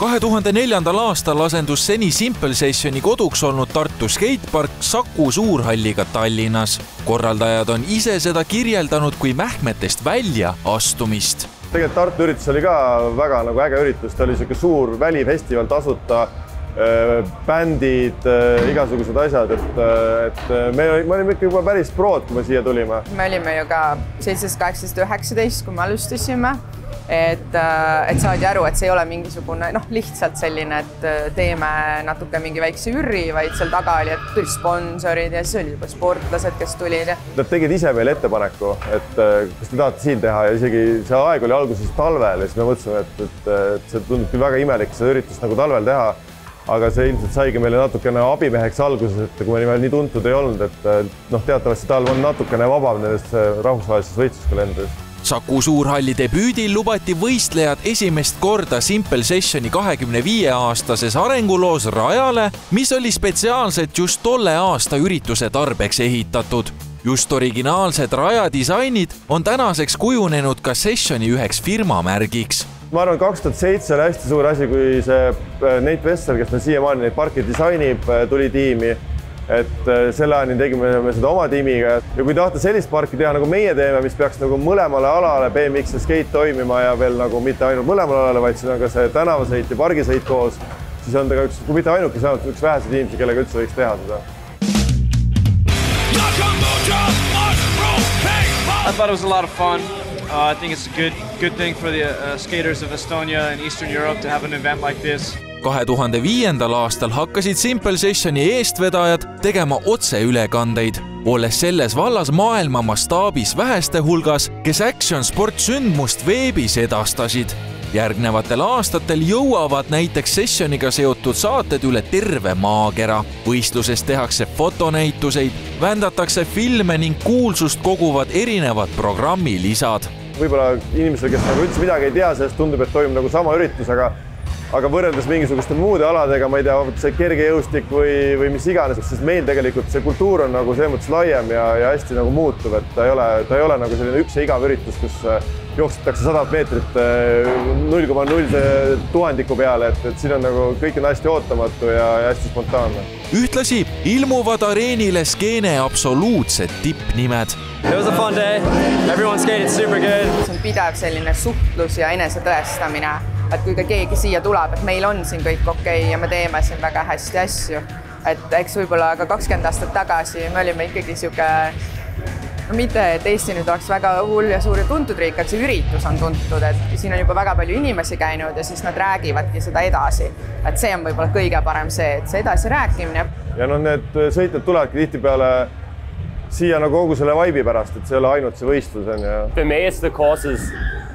2004. aastal asendus seni Simple Sessioni koduks olnud Tartu skatepark Saku Suurhalliga Tallinnas. Korraldajad on ise seda kirjeldanud kui mähkmetest välja astumist. Tegelikult Tartu üritus oli ka väga äge üritus. Ta oli selline suur välifestival, tasuta bändid, igasugused asjad. Me olime ikka juba päris prood, kui me siia tulime. Me olime ju ka 17, 18, 19, kui me alustasime. Et saadi aru, et see ei ole mingisugune lihtsalt selline, et teeme natuke mingi väikse ürri, vaid seal taga oli, et tuli sponsorid ja siis oli juba sportlased, kes tulid. Nad tegid ise meile ettepaneku, et kas te tahate siin teha ja isegi see aeg oli alguses talvel ja siis me mõtlesime, et see tundub küll väga imelik seda üritust nagu talvel teha, aga see ilmselt saigi meile natukene abimeheks alguses, et kui me nii tuntud ei olnud, et teatavasti talv on natukene vabam nendest rahvusvahelistes võistluskalendris. Saku Suurhalli debüüdil lubati võistlejad esimest korda Simple Sessioni 25-aastases arenguloos rajale, mis oli spetsiaalselt just tolle aasta ürituse tarbeks ehitatud. Just originaalsed rajadisainid on tänaseks kujunenud ka Sessioni üheks firmamärgiks. Ma arvan, 2007 oli hästi suur asi, kui see Nate Vessel, kes me siiamaani neid parki disainib, tuli tiimi. Et selle ajani tegime seda oma tiimiga ja kui tahta sellist parki teha nagu meie teeme, mis peaks nagu mõlemale alale BMX ja skate toimima ja veel nagu mitte ainult mõlemale alale, vaid siin on ka see tänavasõit ja pargisõit koos, siis on ta ka kui mitte ainuke, see on üks vähese tiimsi, kellega üldse võiks teha seda. I thought it was a lot of fun. I think it's a good thing for the skaters of Estonia and Eastern Europe to have an event like this. 2005. aastal hakkasid Simple Sessioni eestvedajad tegema otseülekandeid, olles selles vallas maailma mastaabis väheste hulgas, kes action sport sündmust veebis edastasid. Järgnevatel aastatel jõuavad näiteks Sessioniga seotud saated üle terve maakera. Võistluses tehakse fotonäituseid, vändatakse filme ning kuulsust koguvad erinevad programmilisad. Võib-olla inimesele, kes nagu üldse midagi ei tea, sellest tundub, et toimub nagu sama üritus, aga võrreldes mingisuguste muude aladega, ma ei tea, see kergejõustik või mis iganes, sest meil tegelikult see kultuur on nagu selles mõttes laiem ja hästi nagu muutuv, et ta ei ole nagu selline üks ja igav üritus, kus jooksetakse 100 meetrit 0,0 tuhandiku peale, et siin on nagu kõik on hästi ootamatu ja hästi spontaanne. Ühtlasi ilmuvad areenile skeene absoluutsed tippnimed. It was a fun day. Everyone skated super good. See on pidev selline suhtlus ja enese tõestamine, et kui ka keegi siia tuleb, et meil on siin kõik okei ja me teeme siin väga hästi asju. Et eks võib-olla ka 20 aastat tagasi me olime ikkagi siuke, mitte et Eesti nüüd oleks väga hull ja suur ja tuntud riik, et see üritus on tuntud, et siin on juba väga palju inimesi käinud ja siis nad räägivadki seda edasi. Et see on võib-olla kõige parem see, et see edasi rääkimine. Ja need sõitjad tulevadki tihtipeale siia nagu kogu selle vibe'i pärast, et see ei ole ainult see võistlus on. For me, it's the courses,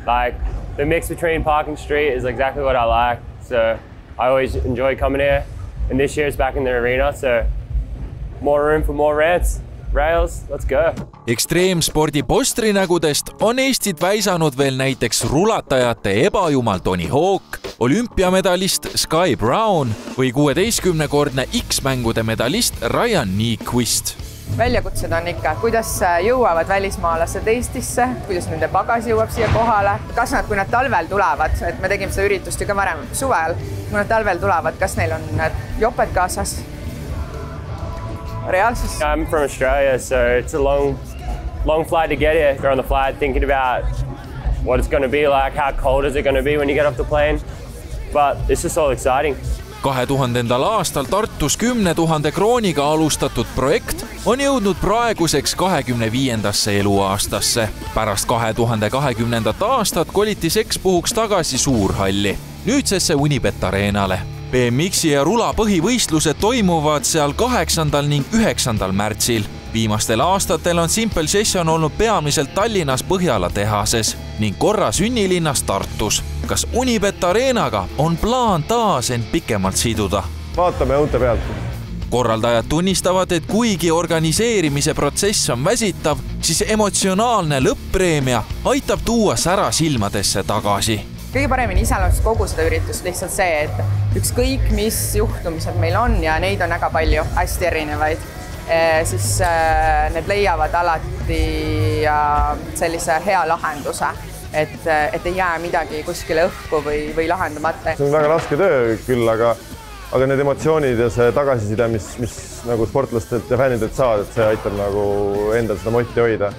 like the mix between park and street is exactly what I like. So I always enjoy coming here. And this year it's back in the arena, so more room for more ramps, rails, let's go. Ekstreemspordi postrinägudest on Eestit väisanud veel näiteks rulatajate ebajumal Tony Hawk, olümpiamedalist Sky Brown või 16-kordne X-mängude medalist Ryan Nyquist. Väljakutsed on ikka, kuidas jõuavad välismaalased Eestisse, kuidas nende pagas jõuab siia kohale, kas nad, kui nad talvel tulevad, et me tegime seda üritust ju ka varem suvel, kui nad talvel tulevad, kas neil on joped kaasas? Reaalsus? I'm from Australia, so it's a long flight to get here. You're on the flight thinking about what it's going to be like, how cold is it going to be when you get off the plane, but it's just all exciting. 2000. aastal Tartus 10 000 krooniga alustatud projekt on jõudnud praeguseks 25. eluaastasse. Pärast 2020. aastat koliti sekspuhuks tagasi Suurhalli, nüüdsesse Unibet Arenale. BMX-i ja rula põhivõistlused toimuvad seal 8. ning 9. märtsil. Viimastel aastatel on Simple Session olnud peamiselt Tallinnas Põhjala tehases ning korra sünnilinnas Tartus. Kas Unibet Arenaga on plaan taas end pikemalt siduda? Vaatame õunte pealt. Korraldajad tunnistavad, et kuigi organiseerimise protsess on väsitav, siis emotsionaalne lõppreemia aitab tuua sära silmadesse tagasi. Kõige paremini iseloomustab kogu seda üritust lihtsalt see, et ükskõik mis juhtumised meil on ja neid on väga palju, hästi erinevaid, siis need leiavad alati sellise hea lahenduse. et ei jää midagi kuskile õhku või lahendamata. See on väga raske töö küll, aga need emotsioonid ja see tagasiside, mis nagu sportlastelt ja fännidelt saad, et see aitab nagu endal seda motti hoida.